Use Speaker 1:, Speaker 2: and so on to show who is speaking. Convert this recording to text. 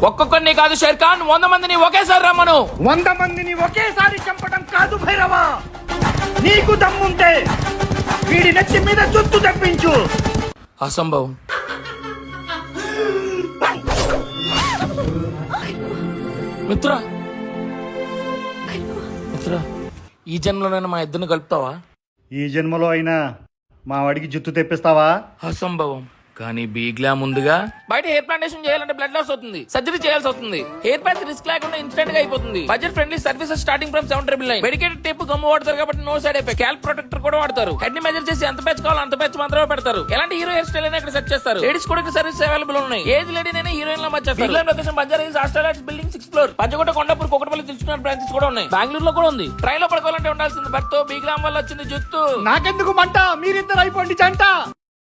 Speaker 1: ఒక్కొక్కరిని కాదు షేర్ ఖాన్ 100 మందిని ఒకేసారి రమ్మను.
Speaker 2: 100 మందిని ఒకేసారి చంపడం కాదు భైరవా, నీకు దమ్ముంటే వీడి నెత్తి మీద జుత్తు తెప్పించు.
Speaker 1: అసంభవం. మిత్ర మిత్ర, ఈ జన్మలోనైనా మా ఇద్దరిని కలుపుతావా?
Speaker 2: ఈ జన్మలో అయినా మా వాడికి జుత్తు తెప్పిస్తావా?
Speaker 1: అసంభవం. కానీ బీగ్లా ముందుగా బయట హెయిర్ ప్లాంటేషన్ చేయాలంటే బ్లడ్ లాస్ అవుతుంది, సర్జరీ చేయాల్సి అవుతుంది. హెయిర్ ప్యాచ్ రిస్క్ లేకుండా ఇన్స్టెంట్ గా అయిపోతుంది. Budget friendly services starting from 799. Medicated tape gum వాడతారు కాబట్టి నో సైడ్ ఎఫెక్ట్. క్యాల్క్ ప్రొటెక్టర్ కూడా వాడతారు. హెడ్ ని మెజర్ చేసి ఎంత ప్యాచ్ కావాలో అంత ప్యాచ్ మాత్రమే పెడతారు. ఎలాంటి హీరో హెయిర్ స్టైల్ అయినా ఇక్కడ సెట్ చేస్తారు. లేడీస్ కూడా ఇక్కడ సర్వీస్ అవైలబుల్ ఉన్నాయి. ఏజ్ లేడీ అయినా హీరోయిన్ లా మార్చేస్తారు. Location Banjara Hills Australia building 6th floor. పంచకోట, కొండాపూర్, కోకటపల్లి తెలుసుకున్న బ్రాంచెస్ కూడా ఉన్నాయి. బెంగళూరులో కూడా ఉంది. ట్రైన్ లో పడుకోవాలంటే ఉండాల్సింది బర్త్. బీగ్లాం వల్ల వచ్చింది జుత్తు.
Speaker 2: నాకెందుకు మంట, మీరిద్దరు అయిపోండి జంట.